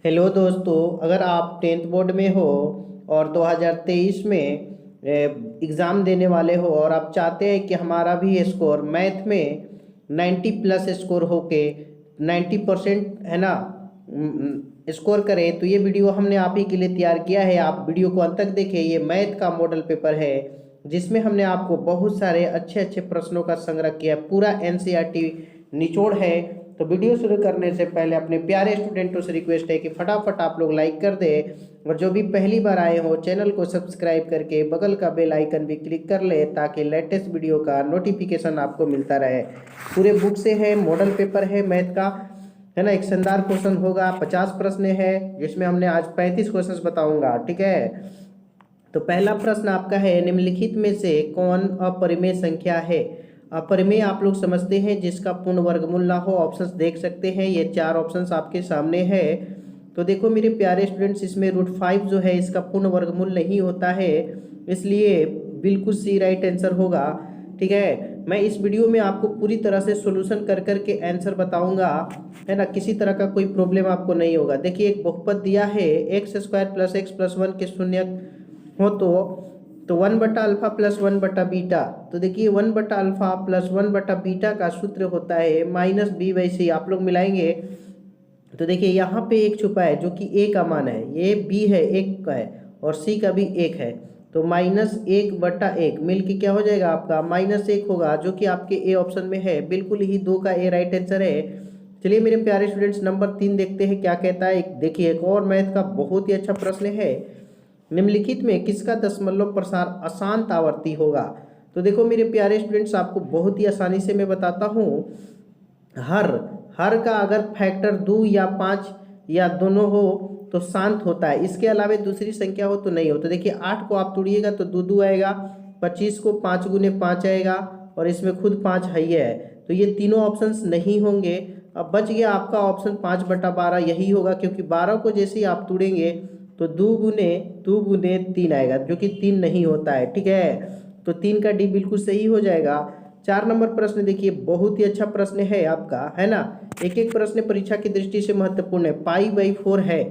Hello दोस्तों, अगर आप टेंथ बोर्ड में हो और 2023 में एग्ज़ाम देने वाले हो और आप चाहते हैं कि हमारा भी स्कोर मैथ में 90 प्लस स्कोर होके 90% है ना स्कोर करें, तो ये वीडियो हमने आप ही के लिए तैयार किया है। आप वीडियो को अंत तक देखें। ये मैथ का मॉडल पेपर है जिसमें हमने आपको बहुत सारे अच्छे अच्छे प्रश्नों का संग्रह किया है। पूरा एनसीईआरटी निचोड़ है। तो वीडियो शुरू करने से पहले अपने प्यारे स्टूडेंटों से रिक्वेस्ट है कि फटाफट आप लोग लाइक कर दें और जो भी पहली बार आए हो चैनल को सब्सक्राइब करके बगल का बेल आइकन भी क्लिक कर ले ताकि लेटेस्ट वीडियो का नोटिफिकेशन आपको मिलता रहे। पूरे बुक से है, मॉडल पेपर है मैथ का, है ना। एक शानदार क्वेश्चन होगा, 50 प्रश्न है जिसमें हमने आज 35 क्वेश्चन बताऊंगा, ठीक है। तो पहला प्रश्न आपका है, निम्नलिखित में से कौन अपरिमेय संख्या है। अपरिमेय आप लोग समझते हैं जिसका पूर्ण वर्गमूल ना हो। ऑप्शंस देख सकते हैं, ये 4 ऑप्शंस आपके सामने है। तो देखो मेरे प्यारे स्टूडेंट्स, इसमें √5 जो है इसका पूर्ण वर्गमूल नहीं होता है, इसलिए बिल्कुल सी राइट आंसर होगा, ठीक है। मैं इस वीडियो में आपको पूरी तरह से सोल्यूशन कर करके आंसर बताऊंगा, है ना। किसी तरह का कोई प्रॉब्लम आपको नहीं होगा। देखिए एक बहुपद दिया है x² + x + 1 के शून्य हो तो 1/α + 1/β। तो देखिए 1/α + 1/β का सूत्र होता है -b/c। आप लोग मिलाएंगे तो देखिए यहाँ पे एक छुपा है जो कि a का मान है, ये b है 1 का है और c का भी 1 है। तो -1/1 मिल के क्या हो जाएगा आपका -1 होगा, जो कि आपके ए ऑप्शन में है। बिल्कुल ही 2 का ए राइट आंसर है। चलिए मेरे प्यारे स्टूडेंट्स, नंबर 3 देखते हैं क्या कहता है। देखिए एक और मैथ का बहुत ही अच्छा प्रश्न है, निम्नलिखित में किसका दशमलव प्रसार अशांत आवर्ती होगा। तो देखो मेरे प्यारे स्टूडेंट्स, आपको बहुत ही आसानी से मैं बताता हूँ। हर हर का अगर फैक्टर 2 या 5 या दोनों हो तो शांत होता है, इसके अलावा दूसरी संख्या हो तो नहीं हो। तो देखिए 8 को आप तोड़िएगा तो 2 आएगा, 25 को 5 × 5 आएगा और इसमें खुद 5 है। तो ये तीनों ऑप्शंस नहीं होंगे। अब बच गया आपका ऑप्शन 5/12, यही होगा, क्योंकि 12 को जैसे ही आप तोड़ेंगे तो 2 × 3 आएगा, जो कि 3 नहीं होता है, ठीक है। तो 3 का डी बिल्कुल सही हो जाएगा। 4 नंबर प्रश्न देखिए, बहुत ही अच्छा प्रश्न है आपका, है ना। एक एक प्रश्न परीक्षा की दृष्टि से महत्वपूर्ण है। π/4 है,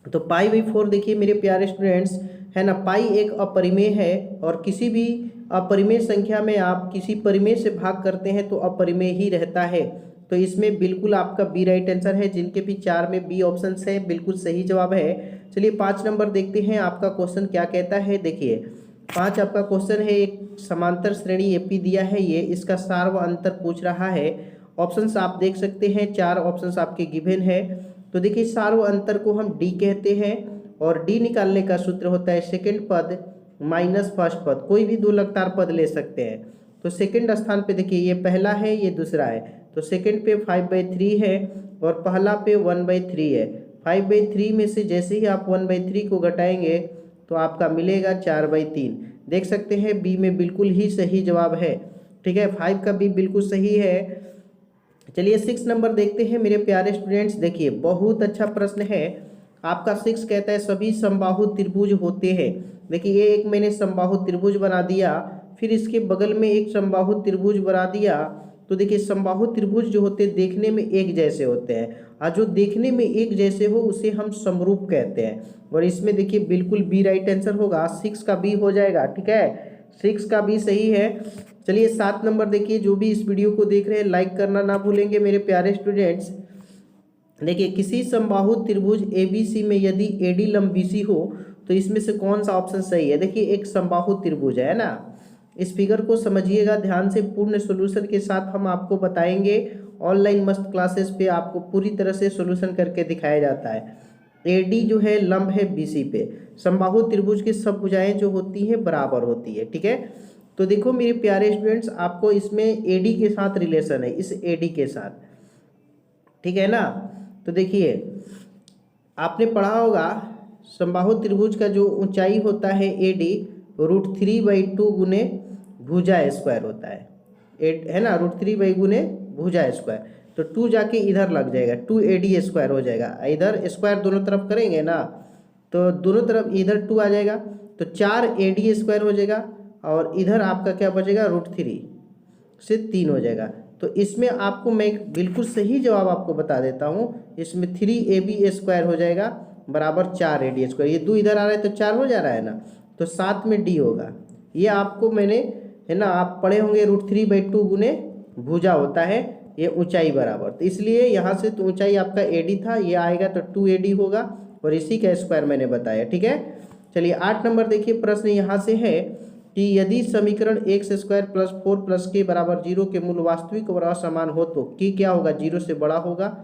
तो π/4 देखिए मेरे प्यारे स्टूडेंट्स, है ना। पाई एक अपरिमेय है और किसी भी अपरिमेय संख्या में आप किसी परिमेय से भाग करते हैं तो अपरिमेय ही रहता है। तो इसमें बिल्कुल आपका बी राइट आंसर है, जिनके भी 4 में बी ऑप्शन है, बिल्कुल सही जवाब है। चलिए 5 नंबर देखते हैं आपका क्वेश्चन क्या कहता है। देखिए 5 आपका क्वेश्चन है, एक समांतर श्रेणी एपी दिया है, ये इसका सार व अंतर पूछ रहा है। ऑप्शंस आप देख सकते हैं, 4 ऑप्शंस आपके गिवन है। तो देखिए सार व अंतर को हम डी कहते हैं और डी निकालने का सूत्र होता है सेकंड पद माइनस फर्स्ट पद। कोई भी 2 लगातार पद ले सकते हैं। तो सेकंड स्थान पे देखिए ये पहला है, ये दूसरा है, तो सेकंड पे 5/3 है और पहला पे 1/3 है। 5/3 में से जैसे ही आप 1/3 को घटाएंगे तो आपका मिलेगा 4/3। देख सकते हैं बी में बिल्कुल ही सही जवाब है, ठीक है। 5 का बी बिल्कुल सही है। चलिए 6 नंबर देखते हैं मेरे प्यारे स्टूडेंट्स। देखिए बहुत अच्छा प्रश्न है आपका। 6 कहता है सभी समबाहु त्रिभुज होते हैं। देखिए ये एक मैंने समबाहु त्रिभुज बना दिया, फिर इसके बगल में एक समबाहु त्रिभुज बना दिया। तो देखिए समबाहु त्रिभुज जो होते हैं देखने में एक जैसे होते हैं, और जो देखने में एक जैसे हो उसे हम समरूप कहते हैं। और इसमें देखिए बिल्कुल बी राइट आंसर होगा, 6 का बी हो जाएगा, ठीक है। 6 का बी सही है। चलिए 7 नंबर देखिए, जो भी इस वीडियो को देख रहे हैं लाइक करना ना भूलेंगे मेरे प्यारे स्टूडेंट्स। देखिए किसी समबाहु त्रिभुज ABC में यदि AD लंब BC हो तो इसमें से कौन सा ऑप्शन सही है। देखिए एक समबाहु त्रिभुज है ना, इस फिगर को समझिएगा ध्यान से, पूर्ण सॉल्यूशन के साथ हम आपको बताएंगे। ऑनलाइन मस्त क्लासेस पे आपको पूरी तरह से सॉल्यूशन करके दिखाया जाता है। AD जो है लंब है BC पे। समबाहु त्रिभुज की सब भुजाएं जो होती हैं बराबर होती है, ठीक है। तो देखो मेरे प्यारे स्टूडेंट्स, आपको इसमें AD के साथ रिलेशन है, इस AD के साथ, ठीक है ना। तो देखिए आपने पढ़ा होगा समबाहु त्रिभुज का जो ऊंचाई होता है AD √3/2 गुने भुजा स्क्वायर होता है, है ना। √3 गुने भुजा स्क्वायर, तो 2 जाके इधर लग जाएगा, 2AD² हो जाएगा। इधर स्क्वायर दोनों तरफ करेंगे ना तो दोनों तरफ इधर 2 आ जाएगा, तो 4AD² हो जाएगा और इधर आपका क्या बचेगा √3 से 3 हो जाएगा। तो इसमें आपको मैं बिल्कुल सही जवाब आपको बता देता हूँ, इसमें 3AB स्क्वायर हो जाएगा बराबर 4AD स्क्वायर। ये 2 इधर आ रहा है तो 4 हो जा रहा है ना, तो 7 में D होगा। ये आपको मैंने है ना, आप पढ़े होंगे √3/2 गुने भुजा होता है ये ऊंचाई बराबर, तो इसलिए यहाँ से तो ऊंचाई आपका AD था, ये आएगा तो 2AD होगा और इसी का स्क्वायर मैंने बताया। ठीक है, चलिए 8 नंबर देखिए, प्रश्न यहाँ से है कि यदि समीकरण x² + 4 + k बराबर 0 के मूल वास्तविक और असमान हो तो k क्या होगा, 0 से बड़ा होगा।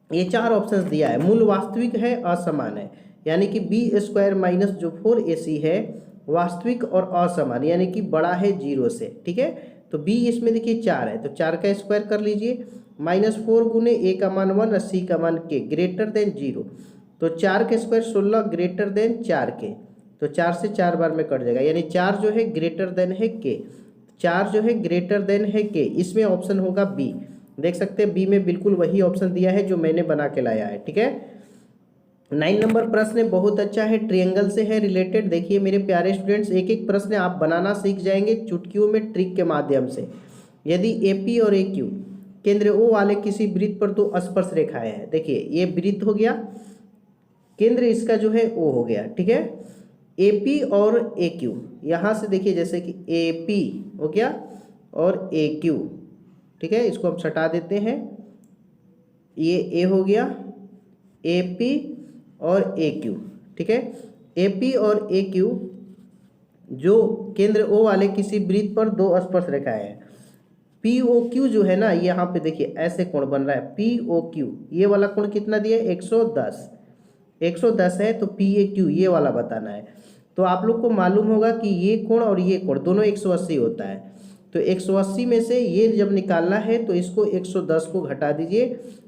ये 4 ऑप्शंस दिया है, मूल वास्तविक है, असमान है, यानी कि b² माइनस जो 4ac है वास्तविक और असमान यानी कि बड़ा है 0 से। ठीक है, तो b इसमें देखिए 4 है तो 4 का स्क्वायर कर लीजिए, -4 गुने a का मान 1 और c का मान k ग्रेटर देन 0, तो 4 का स्क्वायर 16 ग्रेटर देन 4k, तो 4 से 4 बार में कट जाएगा, यानी 4 जो है ग्रेटर देन है k, 4 जो है ग्रेटर देन है k, इसमें ऑप्शन होगा बी। देख सकते हैं बी में बिल्कुल वही ऑप्शन दिया है जो मैंने बना के लाया है। ठीक है, 9 नंबर प्रश्न बहुत अच्छा है, ट्रायंगल से है रिलेटेड। देखिए मेरे प्यारे स्टूडेंट्स, एक एक प्रश्न आप बनाना सीख जाएंगे चुटकियों में, ट्रिक के माध्यम से। यदि AP और AQ केंद्र O वाले किसी वृत्त पर 2 स्पर्श रेखाएं हैं, देखिए ये वृत्त हो गया, केंद्र इसका जो है O हो गया। ठीक है, AP और AQ, यहाँ से देखिए जैसे कि AP हो गया और AQ, ठीक है, इसको हम हटा देते हैं, ये A हो गया, AP और AQ। ठीक है, AP और AQ जो केंद्र O वाले किसी वृत्त पर 2 स्पर्श रेखाएं हैं। POQ जो है ना, यहाँ पे देखिए ऐसे कोण बन रहा है, POQ ये वाला कोण कितना दिया है, 110 है, तो PAQ ये वाला बताना है। तो आप लोग को मालूम होगा कि ये कोण और ये कोण दोनों 180 होता है, तो 180 में से ये जब निकालना है तो इसको 110 को घटा दीजिए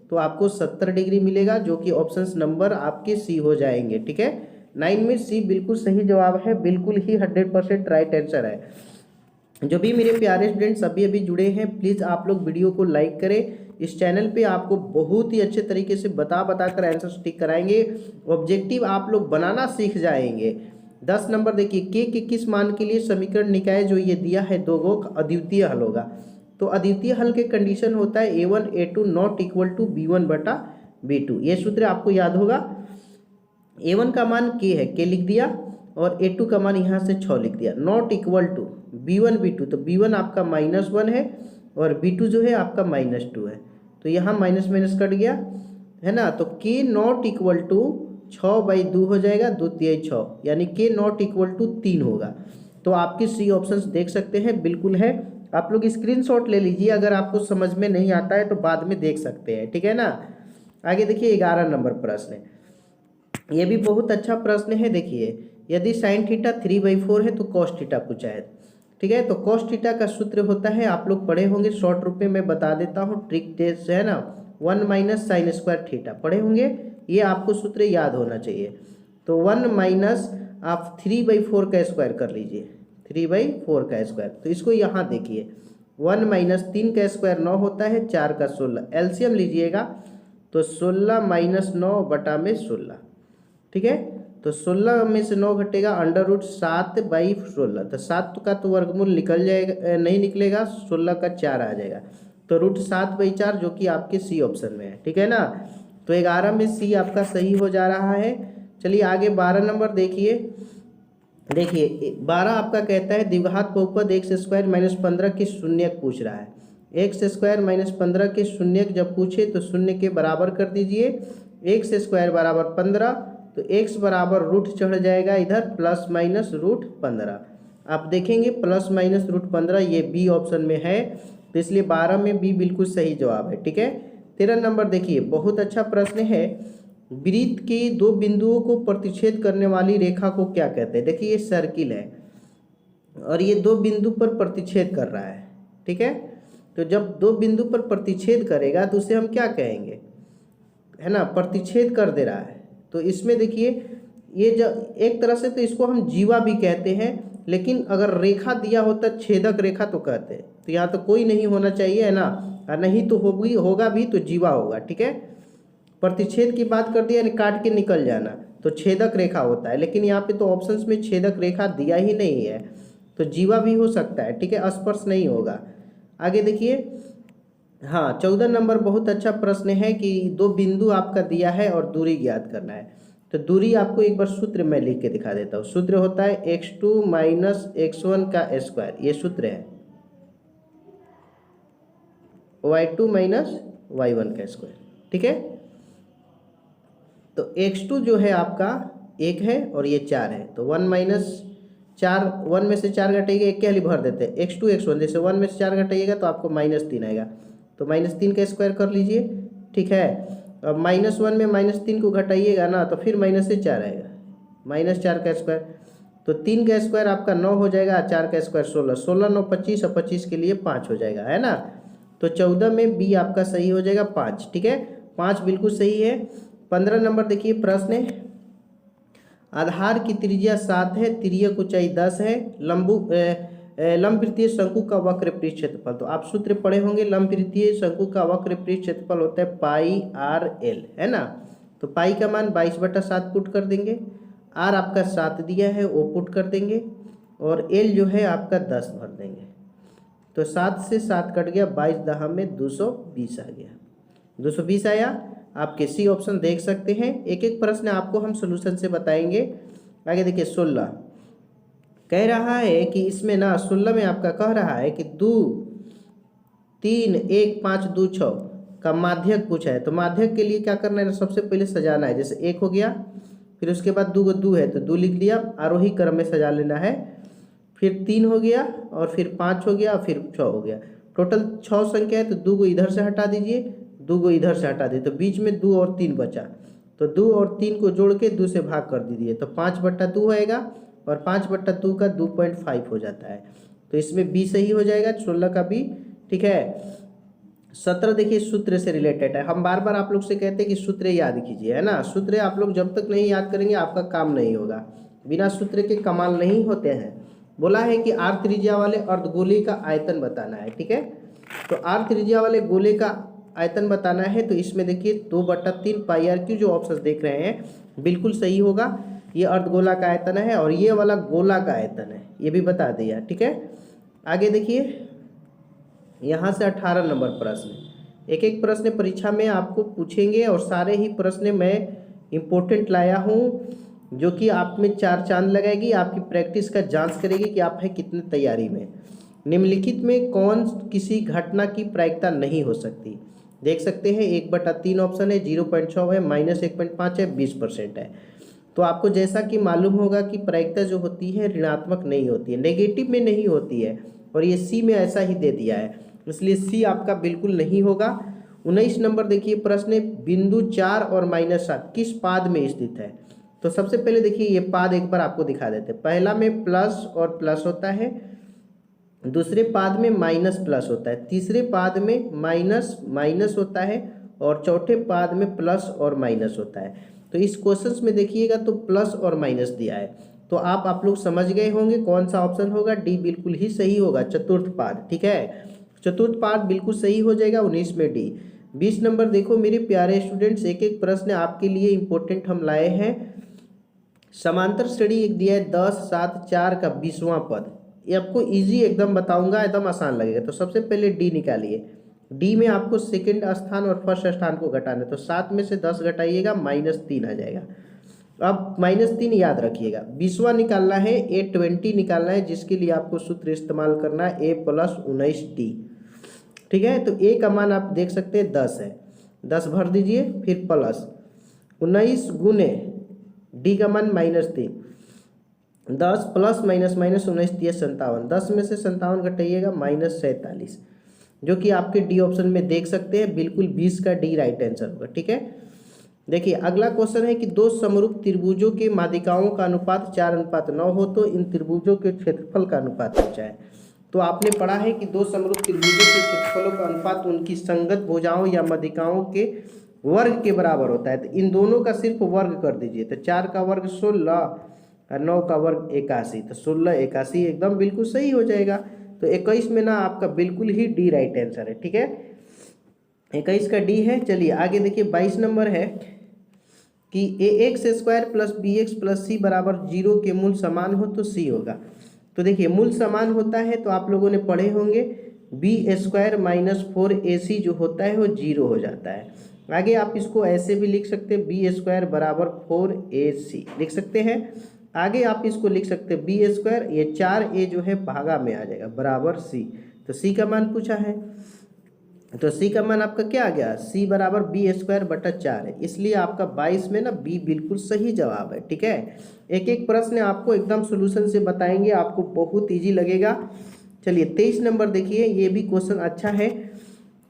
तो आपको 70 डिग्री मिलेगा, जो कि ऑप्शंस नंबर आपके सी हो जाएंगे। ठीक है, 9 में सी बिल्कुल सही जवाब है, बिल्कुल ही 100% राइट आंसर है। जो भी मेरे प्यारे स्टूडेंट्स अभी जुड़े हैं, प्लीज़ आप लोग वीडियो को लाइक करें। इस चैनल पे आपको बहुत ही अच्छे तरीके से बता कर आंसर टिक कराएंगे, ऑब्जेक्टिव आप लोग बनाना सीख जाएंगे। 10 नंबर देखिए, के किस मान के लिए समीकरण निकाय जो ये दिया है 2 गो अद्वितीय हल होगा, तो अद्वितीय हल के कंडीशन होता है A1 A2 not equal to B1/B2। ये सूत्र आपको याद होगा। A1 का मान k है, k लिख दिया, और A2 का मान यहाँ से 6 लिख दिया, not equal to B1 B2, तो B1 आपका -1 है और B2 जो है आपका -2 है, तो यहाँ माइनस माइनस कट गया है ना, तो k नॉट इक्वल टू 6/2 हो जाएगा, 2 तिहाई 6, यानी k नॉट इक्वल टू 3 होगा। तो आपके सी ऑप्शंस देख सकते हैं, बिल्कुल है। आप लोग स्क्रीनशॉट ले लीजिए, अगर आपको समझ में नहीं आता है तो बाद में देख सकते हैं। ठीक है ना, आगे देखिए 11 नंबर प्रश्न है, ये भी बहुत अच्छा प्रश्न है। देखिए यदि sin थीटा 3/4 है तो cos थीटा पूछा है। ठीक है, तो cos थीटा का सूत्र होता है, आप लोग पढ़े होंगे, शॉर्ट रूप में मैं बता देता हूँ, ट्रिक टेस्ट है ना, 1 - sin² थीटा पढ़े होंगे, ये आपको सूत्र याद होना चाहिए। तो 1 - आप 3/4 का स्क्वायर कर लीजिए, 3/4 का स्क्वायर, तो इसको यहाँ देखिए 1 - 3 का स्क्वायर 9 होता है, 4 का 16, एलसीएम लीजिएगा तो 16 - 9/16। ठीक है, तो 16 में से 9 घटेगा, √7/16, तो 7 का तो वर्गमूल निकल जाएगा, नहीं निकलेगा, 16 का 4 आ जाएगा, तो √7/4 जो कि आपके सी ऑप्शन में है। ठीक है ना, तो 11 में सी आपका सही हो जा रहा है। चलिए आगे 12 नंबर देखिए, 12 आपका कहता है द्विघात बहुपद x² - 15 की शून्यक पूछ रहा है। x² - 15 के शून्यक जब पूछे तो शून्य के बराबर कर दीजिए, x² बराबर 15, तो x बराबर रूट चढ़ जाएगा इधर ±√15। आप देखेंगे ±√15, ये बी ऑप्शन में है, तो इसलिए 12 में बी बिल्कुल सही जवाब है। ठीक है, 13 नंबर देखिए, बहुत अच्छा प्रश्न है, वृत्त के 2 बिंदुओं को प्रतिच्छेद करने वाली रेखा को क्या कहते हैं। देखिए ये सर्किल है और ये 2 बिंदु पर प्रतिच्छेद कर रहा है। ठीक है, तो जब 2 बिंदु पर प्रतिच्छेद करेगा तो उसे हम क्या कहेंगे, है ना, प्रतिच्छेद कर दे रहा है। तो इसमें देखिए ये जब एक तरह से तो इसको हम जीवा भी कहते हैं, लेकिन अगर रेखा दिया होता छेदक रेखा तो कहते हैं, तो यहाँ तो कोई नहीं होना चाहिए, है ना, और नहीं तो होगा भी तो जीवा होगा। ठीक है, प्रतिच्छेद की बात कर दी यानी काट के निकल जाना, तो छेदक रेखा होता है, लेकिन यहाँ पे तो ऑप्शंस में छेदक रेखा दिया ही नहीं है, तो जीवा भी हो सकता है। ठीक है, स्पर्श नहीं होगा। आगे देखिए हाँ, 14 नंबर बहुत अच्छा प्रश्न है कि दो बिंदु आपका दिया है और दूरी ज्ञात करना है। तो दूरी आपको एक बार सूत्र मैं लिख के दिखा देता हूँ। सूत्र होता है x2 माइनस x1 का स्क्वायर, ये सूत्र है। y2 माइनस y1 का स्क्वायर, ठीक है। तो x2 जो है आपका 1 है और ये 4 है, तो 1 माइनस 4, 1 में से 4 घटाइएगा, एक के वाली भर देते हैं। x2 x1, जैसे 1 में से 4 घटाइएगा तो आपको -3 आएगा, तो -3 का स्क्वायर कर लीजिए, ठीक है। अब -1 में -3 को घटाइएगा ना तो फिर माइनस से 4 आएगा, -4 का स्क्वायर, तो 3 का स्क्वायर आपका 9 हो जाएगा, 4 का स्क्वायर 16, 16 9 25 और 25 के लिए 5 हो जाएगा, है ना। तो 14 में बी आपका सही हो जाएगा 5, ठीक है, 5 बिल्कुल सही है। 15 नंबर देखिए प्रश्न है, आधार की त्रिज्या 7 है, तिर्यक ऊंचाई 10 है, लंबवृत्तीय शंकु का वक्र पृष्ठ क्षेत्रफल, तो आप सूत्र पढ़े होंगे, लंबवृत्तीय शंकु का वक्र पृष्ठ क्षेत्रफल होता है पाई आर एल, है ना। तो पाई का मान 22/7 पुट कर देंगे, आर आपका 7 दिया है वो पुट कर देंगे, और एल जो है आपका 10 भर देंगे। तो 7 से 7 कट गया, 22 दहा में 220 आ गया, 220 आया। आपके सी ऑप्शन देख सकते हैं। एक एक प्रश्न आपको हम सोल्यूशन से बताएंगे। आगे देखिए 16 कह रहा है कि इसमें ना 16 में आपका कह रहा है कि 2 3 1 5 2 6 का माध्यक पूछा है। तो माध्यक के लिए क्या करना है, सबसे पहले सजाना है। जैसे 1 हो गया, फिर उसके बाद 2 को 2 है तो 2 लिख लिया, आरोही क्रम में सजा लेना है। फिर 3 हो गया, और फिर 5 हो गया, फिर 6 हो गया। टोटल 6 संख्या है, तो 2 को इधर से हटा दीजिए, 2 को इधर से हटा दीजिए, तो बीच में 2 और 3 बचा। तो 2 और 3 को जोड़ के 2 से भाग कर दीजिए, तो 5/2 आएगा, और 5/2 का 2.5 हो जाता है। तो इसमें बी सही हो जाएगा, 16 का बी, ठीक है। 17 देखिए सूत्र से रिलेटेड है। हम बार बार आप लोग से कहते हैं कि सूत्र याद कीजिए, है ना। सूत्र आप लोग जब तक नहीं याद करेंगे आपका काम नहीं होगा, बिना सूत्र के कमाल नहीं होते हैं। बोला है कि आर त्रिज्या वाले अर्धगोले का आयतन बताना है, ठीक है। तो आर त्रिज्या वाले गोले का आयतन बताना है, तो इसमें देखिए 2/3 पाई आर क्यू जो ऑप्शन देख रहे हैं बिल्कुल सही होगा। ये अर्धगोला का आयतन है, और ये वाला गोला का आयतन है, ये भी बता दिया, ठीक है। आगे देखिए यहाँ से 18 नंबर प्रश्न। एक एक प्रश्न परीक्षा में आपको पूछेंगे, और सारे ही प्रश्न मैं इम्पोर्टेंट लाया हूँ, जो कि आप में 4 चांद लगाएगी, आपकी प्रैक्टिस का जांच करेगी कि आप है कितने तैयारी में। निम्नलिखित में कौन किसी घटना की प्रायिकता नहीं हो सकती, देख सकते हैं 1/3 ऑप्शन है, 0.6 है, -1.5 है, 20% है। तो आपको जैसा कि मालूम होगा कि प्रायिकता जो होती है ऋणात्मक नहीं होती है, नेगेटिव में नहीं होती है, और ये सी में ऐसा ही दे दिया है, इसलिए सी आपका बिल्कुल नहीं होगा। 19 नंबर देखिए प्रश्न, बिंदु 4 और -7 किस पाद में स्थित है। तो सबसे पहले देखिए ये पाद एक बार आपको दिखा देते हैं। पहला में प्लस और प्लस होता है, दूसरे पाद में माइनस प्लस होता है, तीसरे पाद में माइनस माइनस होता है, और चौथे पाद में प्लस और माइनस होता है। तो इस क्वेश्चंस में देखिएगा तो प्लस और माइनस दिया है, तो आप लोग समझ गए होंगे कौन सा ऑप्शन होगा, डी बिल्कुल ही सही होगा, चतुर्थ पाद, ठीक है। चतुर्थ पाद बिल्कुल सही हो जाएगा, 19 में डी। 20 नंबर देखो मेरे प्यारे स्टूडेंट्स, एक एक प्रश्न आपके लिए इंपॉर्टेंट हम लाए हैं। समांतर श्रेणी एक दिया है 10 7 4 का 20वां पद, ये आपको इजी एकदम बताऊंगा, एकदम आसान लगेगा। तो सबसे पहले डी निकालिए, डी में आपको सेकंड स्थान और फर्स्ट स्थान को घटाना है, तो 7 में से 10 घटाइएगा, -3 आ जाएगा। अब -3 याद रखिएगा। 20वां निकालना है, A20 निकालना है, जिसके लिए आपको सूत्र इस्तेमाल करना है A + 19D, ठीक है। तो ए का मान आप देख सकते हैं 10 है, 10 भर दीजिए, फिर प्लस 19 गुने डी का मान -3, 10 प्लस माइनस माइनस 19 दिया 57, 10 में से 57 घटाइएगा, -47, जो कि आपके डी ऑप्शन में देख सकते हैं, बिल्कुल 20 का डी राइट आंसर होगा, ठीक है। देखिए अगला क्वेश्चन है कि दो समरूप त्रिभुजों के माध्यिकाओं का अनुपात 4:9 हो तो इन त्रिभुजों के क्षेत्रफल का अनुपात पूछा है। तो आपने पढ़ा है कि दो समरूप त्रिभुजों के क्षेत्रफलों का अनुपात उनकी संगत भुजाओं या माध्यिकाओं के वर्ग के बराबर होता है। तो इन दोनों का सिर्फ वर्ग कर दीजिए, तो 4 का वर्ग 16 और 9 का वर्ग 81, तो 16 81 एकदम बिल्कुल सही हो जाएगा। तो 21 में ना आपका बिल्कुल ही डी राइट आंसर है, ठीक है, 21 का डी है। चलिए आगे देखिए 22 नंबर है कि ax² + bx + c बराबर 0 के मूल समान हो तो c होगा। तो देखिए मूल समान होता है तो आप लोगों ने पढ़े होंगे b² माइनस 4ac जो होता है वो 0 हो जाता है। आगे आप इसको ऐसे भी लिख सकते हैं, b² बराबर 4ac लिख सकते हैं। आगे आप इसको लिख सकते हैं b², ये 4a जो है भागा में आ जाएगा बराबर c। तो c का मान पूछा है, तो c का मान आपका क्या आ गया, c बराबर b² बटा 4 है, इसलिए आपका 22 में ना b बिल्कुल सही जवाब है। ठीक है, एक एक प्रश्न आपको एकदम सोल्यूशन से बताएंगे, आपको बहुत ईजी लगेगा। चलिए 23 नंबर देखिए, ये भी क्वेश्चन अच्छा है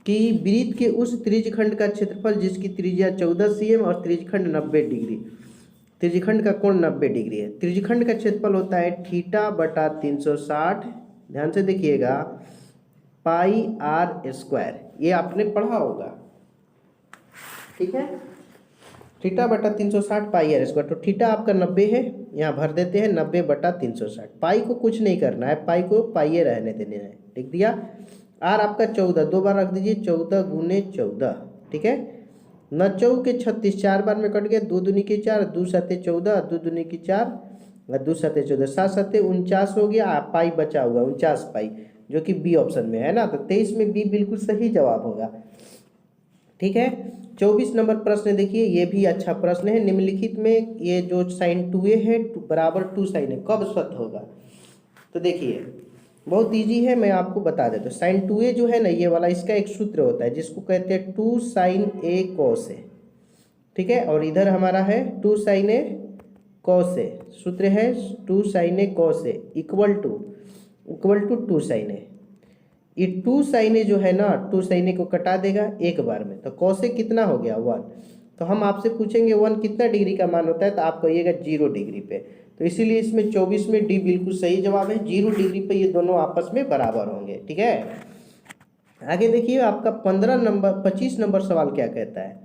कि वृत्त के उस त्रिज्यखंड का क्षेत्रफल जिसकी त्रिज्या 14 cm और त्रिज्यखंड 90 डिग्री, त्रिज्यखंड का कोण 90 डिग्री है। त्रिज्यखंड का क्षेत्रफल होता है थीटा बटा 360, ध्यान से देखिएगा, पाई r², ये आपने पढ़ा होगा। ठीक है, थीटा बटा 360 पाई r², तो थीटा आपका 90 है, यहाँ भर देते हैं 90 बटा 360। पाई को कुछ नहीं करना है, पाई को पाइए रहने देने है, लिख दिया। r आपका 14, 2 बार रख दीजिए, 14 गुने 14। ठीक है, 9 चौके 36, 4 बार में कट गया, 2 दूनी की 4, 2 सते 14, 2 दूनी की 4 और 2 सते 14, 7 सते 49 हो गया, पाई बचा हुआ 49 पाई, जो कि बी ऑप्शन में है ना। तो 23 में बी बिल्कुल सही जवाब होगा। ठीक है, 24 नंबर प्रश्न देखिए, ये भी अच्छा प्रश्न है। निम्नलिखित में ये जो साइन 2a है बराबर 2 साइन है कब सत्य होगा, तो देखिए बहुत इजी है, मैं आपको बता देता हूँ। साइन 2a जो है ना, ये वाला, इसका एक सूत्र होता है जिसको कहते हैं 2 साइन a cos a। ठीक है, और इधर हमारा है 2 साइन a cos a, सूत्र है 2 sine a cos a equal to 2 sine a। ये 2 साइन a जो है ना, 2 साइन a को कटा देगा एक बार में, तो cos a कितना हो गया 1। तो हम आपसे पूछेंगे 1 कितना डिग्री का मान होता है, तो आप कहिएगा 0 डिग्री पे। तो इसीलिए इसमें 24 में डी बिल्कुल सही जवाब है, 0 डिग्री पे ये दोनों आपस में बराबर होंगे। ठीक है, आगे देखिए आपका 25 नंबर सवाल क्या कहता है।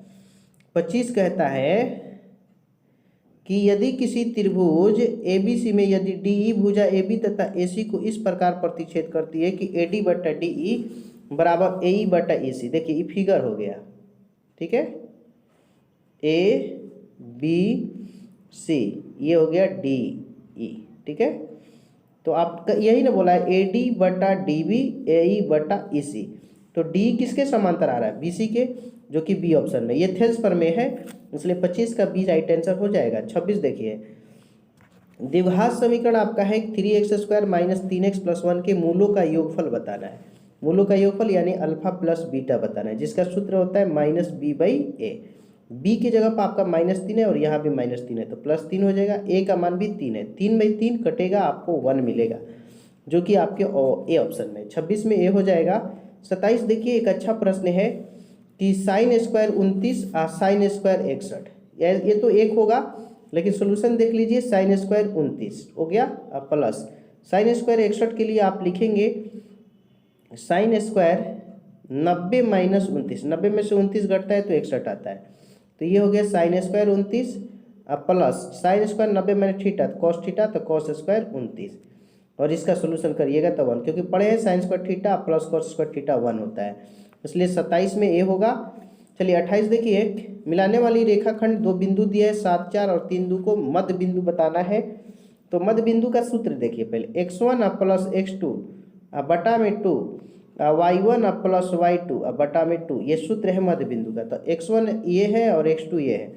25 कहता है कि यदि किसी त्रिभुज ABC में यदि DE भुजा AB तथा AC को इस प्रकार प्रतिच्छेद करती है कि AD बटा DE बराबर AE बटा AC। देखिए ये फिगर हो गया, ठीक है, ABC ये हो गया DE। ठीक है, तो आपका यही ना बोला है AD बटा DB AE बटा EC, तो D किसके समांतर आ रहा है, BC के, जो कि बी ऑप्शन में, ये थेल्स पर में है, इसलिए 25 का बी राइट आंसर हो जाएगा। 26 देखिए, द्विघात समीकरण आपका है 3x² माइनस 3x प्लस 1 के मूलों का योगफल बताना है। मूलों का योगफल यानी अल्फा प्लस बीटा बताना है, जिसका सूत्र होता है -b/a। b की जगह पर आपका -3 है और यहाँ भी -3 है, तो +3 हो जाएगा। a का मान भी 3 है, 3/3 कटेगा, आपको 1 मिलेगा, जो कि आपके ए ऑप्शन में। 26 में ए हो जाएगा। 27 देखिए, एक अच्छा प्रश्न है कि sin² 29 और sin² 61, ये तो एक होगा, लेकिन सोल्यूशन देख लीजिए। sin² 29 हो गया प्लस sin² 61 के लिए आप लिखेंगे sin² 90 माइनस 29, 90 में से 29 घटता है तो 61 आता है, तो ये हो गया sin² 29 plus sin² 90 minus theta cos theta, तो cos² 29, और इसका सोल्यूशन करिएगा तो 1, क्योंकि पढ़े हैं sin² theta plus cos² theta 1 होता है, इसलिए 27 में ए होगा। चलिए 28 देखिए, मिलाने वाली रेखाखंड 2 बिंदु दिए हैं 7, 4 और 3 बिंदु को मध्य बिंदु बताना है। तो मध्य बिंदु का सूत्र देखिए, पहले x1 प्लस x2 बटा में 2 y1 प्लस y2 बटा में 2, ये सूत्र है मध्य बिंदु का। तो x1 ये है और x2 ये है,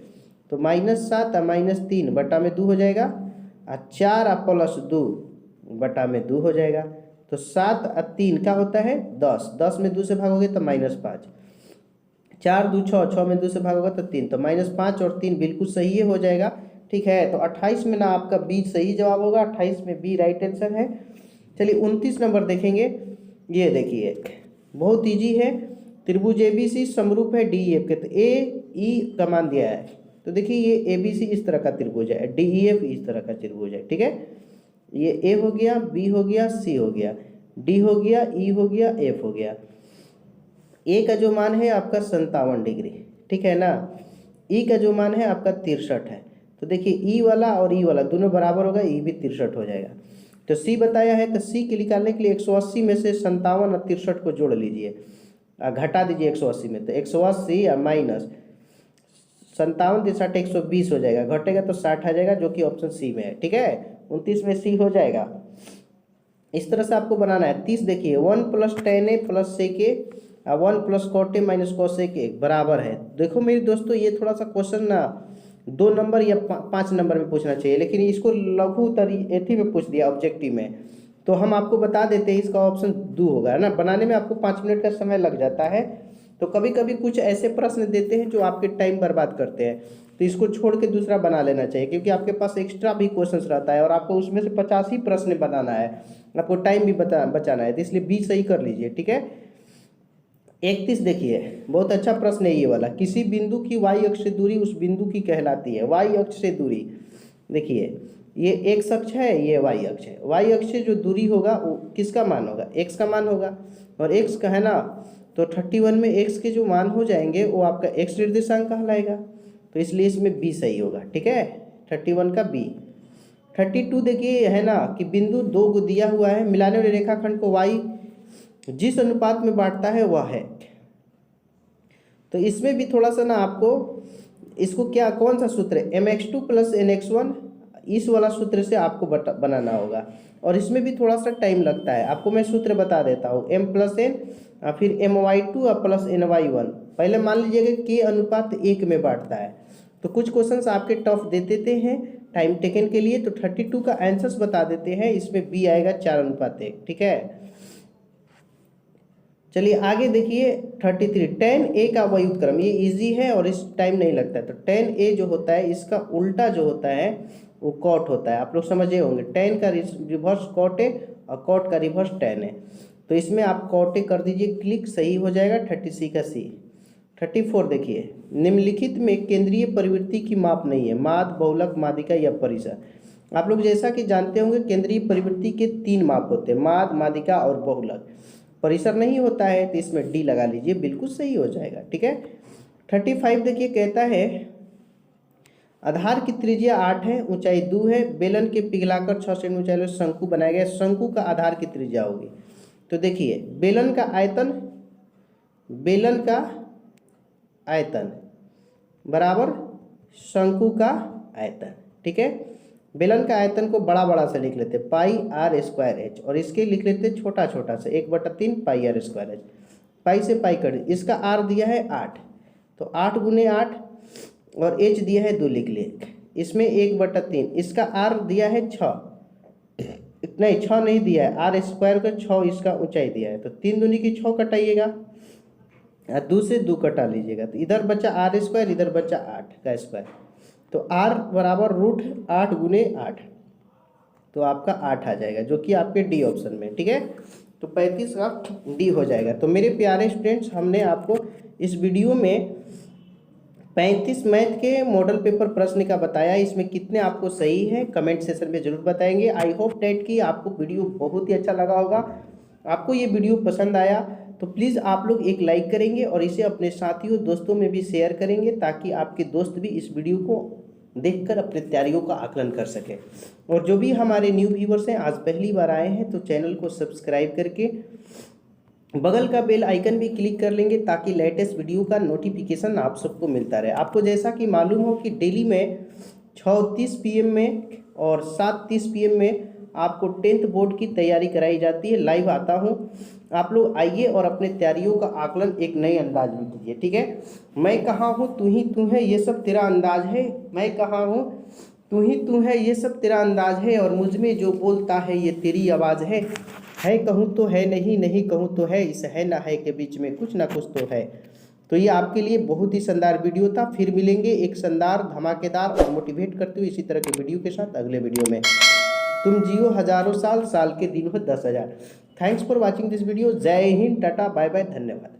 तो -7 -3 बटा में 2 हो जाएगा, 4 प्लस 2 बटा में 2 हो जाएगा। तो 7 और 3 क्या होता है 10, 10 में 2 से भागोगे तो -5, 4 2 6, 6 में 2 से भागोगे तो 3, तो -5 और 3 बिल्कुल सही है, हो जाएगा। ठीक है, तो 28 में ना आपका बी सही जवाब होगा, 28 में बी राइट आंसर है। चलिए 29 नंबर देखेंगे, ये देखिए बहुत ईजी है। त्रिभुज ABC समरूप है DEF के, तो AE का मान दिया है, तो देखिए ये ABC इस तरह का त्रिभुज है, DEF इस तरह का त्रिभुज है। ठीक है, ये A हो गया, B हो गया, C हो गया, D हो गया, E हो गया, F हो गया। A का जो मान है आपका 57 डिग्री, ठीक है ना। E का जो मान है आपका 63 है, तो देखिए E वाला और E वाला दोनों बराबर होगा, E भी 63 हो जाएगा। तो C बताया है, तो C के निकालने के लिए 180 में से 57 और 63 को जोड़ लीजिए, घटा दीजिए 180 में, तो 180 और माइनस 57 63 120 हो जाएगा, घटेगा तो 60 आ जाएगा, जो कि ऑप्शन सी में है। ठीक है, 29 में सी हो जाएगा। इस तरह से आपको बनाना है। 30 देखिए 1 + tan a + sec a 1 + cot a - cosec a बराबर है। देखो मेरे दोस्तों ये थोड़ा सा क्वेश्चन ना 2 नंबर या 5 नंबर में पूछना चाहिए, लेकिन इसको लघु एथी में पूछ दिया ऑब्जेक्टिव में, तो हम आपको बता देते हैं इसका ऑप्शन दो होगा, है ना। बनाने में आपको 5 मिनट का समय लग जाता है, तो कभी कभी कुछ ऐसे प्रश्न देते हैं जो आपके टाइम बर्बाद करते हैं, तो इसको छोड़ के दूसरा बना लेना चाहिए, क्योंकि आपके पास एक्स्ट्रा भी क्वेश्चंस रहता है और आपको उसमें से 50 ही प्रश्न बनाना है, आपको टाइम भी बचाना है, तो इसलिए 20 सही कर लीजिए, ठीक है। 31 देखिए बहुत अच्छा प्रश्न है ये वाला। किसी बिंदु की y अक्ष से दूरी उस बिंदु की कहलाती है। y अक्ष से दूरी देखिए ये x अक्ष है, ये y अक्ष है। y अक्ष से जो दूरी होगा वो किसका मान होगा, x का मान होगा, और x का है ना, तो 31 में x के जो मान हो जाएंगे वो आपका x निर्देशांक कहलाएगा, तो इसलिए इसमें b सही होगा, ठीक है। 31 का b। 32 देखिए है ना कि बिंदु 2 को दिया हुआ है, मिलाने वाले रेखाखंड को y जिस अनुपात में बांटता है वह है। तो इसमें भी थोड़ा सा ना आपको इसको क्या कौन सा सूत्र है, mx2 + nx1, इस वाला सूत्र से आपको बनाना होगा, और इसमें भी थोड़ा सा टाइम लगता है। आपको मैं सूत्र बता देता हूँ, m + n फिर my2 + ny1। पहले मान लीजिएगा k अनुपात 1 में बांटता है, तो कुछ क्वेश्चंस आपके टफ दे देते हैं टाइम टेकन के लिए, तो 32 का आंसर्स बता देते हैं। इसमें b आएगा 4:1, ठीक है। चलिए आगे देखिए 33 tan a का व्युत्क्रम, ये इजी है और इस टाइम नहीं लगता है। तो tan a जो होता है इसका उल्टा जो होता है वो cot होता है, आप लोग समझे होंगे। tan का रिवर्स cot है और cot का रिवर्स tan है, तो इसमें आप cot a कर दीजिए क्लिक, सही हो जाएगा 36 का C। 34 देखिए निम्नलिखित में केंद्रीय परिवृत्ति की माप नहीं है, माद, बहुलक, मादिका या परिसर। आप लोग जैसा कि जानते होंगे केंद्रीय परिवृत्ति के 3 माप होते हैं, माद, मादिका और बहुलक। परिसर नहीं होता है तो इसमें डी लगा लीजिए, बिल्कुल सही हो जाएगा, ठीक है। 35 देखिए कहता है आधार की त्रिज्या 8 है, ऊंचाई 2 है, बेलन के पिघलाकर 6 सेंटीमीटर ऊंचाई वाले शंकु बनाया गया, शंकु का आधार की त्रिज्या होगी। तो देखिए बेलन का आयतन बराबर शंकु का आयतन, ठीक है। बेलन का आयतन को बड़ा बड़ा से लिख लेते πr²h, और इसके लिख लेते छोटा छोटा से 1/3 πr²h। पाई से पाई कर, इसका r दिया है 8, तो 8 × 8 और h दिया है 2 लिख लिए, इसमें 1/3, इसका r दिया है 6, नहीं 6 नहीं दिया है, r² का 6 इसका ऊंचाई दिया है, तो 3 दूनी की 6 कटाइएगा, 2 से 2 कटा लीजिएगा, तो इधर बचा r², इधर बचा 8 का स्क्वायर, तो r बराबर √8 × 8, तो आपका 8 आ जाएगा, जो कि आपके डी ऑप्शन में, ठीक है। तो 35 का डी हो जाएगा। तो मेरे प्यारे स्टूडेंट्स, हमने आपको इस वीडियो में 35 मैथ के मॉडल पेपर प्रश्न का बताया, इसमें कितने आपको सही है कमेंट सेक्शन में जरूर बताएंगे। आई होप डैट कि आपको वीडियो बहुत ही अच्छा लगा होगा। आपको ये वीडियो पसंद आया तो प्लीज़ आप लोग एक लाइक करेंगे और इसे अपने साथियों दोस्तों में भी शेयर करेंगे, ताकि आपके दोस्त भी इस वीडियो को देखकर अपने तैयारियों का आकलन कर सकें। और जो भी हमारे न्यू व्यूवर्स हैं, आज पहली बार आए हैं, तो चैनल को सब्सक्राइब करके बगल का बेल आइकन भी क्लिक कर लेंगे, ताकि लेटेस्ट वीडियो का नोटिफिकेशन आप सबको मिलता रहे। आपको जैसा कि मालूम हो कि डेली में 6:30 PM में और 7:30 PM में आपको 10th बोर्ड की तैयारी कराई जाती है, लाइव आता हूँ। आप लोग आइए और अपने तैयारियों का आकलन एक नए अंदाज में कीजिए, ठीक है। मैं कहाँ हूँ तू ही तू है, ये सब तेरा अंदाज है, मैं कहाँ हूँ तू ही तू है, ये सब तेरा अंदाज है, और मुझ में जो बोलता है ये तेरी आवाज़ है कहूँ तो है, नहीं नहीं कहूँ तो है, इस है ना है के बीच में कुछ ना कुछ तो है। तो ये आपके लिए बहुत ही शानदार वीडियो था। फिर मिलेंगे एक शानदार, धमाकेदार और मोटिवेट करते हुए इसी तरह के वीडियो के साथ अगले वीडियो में। तुम जियो हजारों साल, साल के दिन हो 10,000। Thanks for watching this video. जय हिंद, टाटा, बाय बाय, धन्यवाद।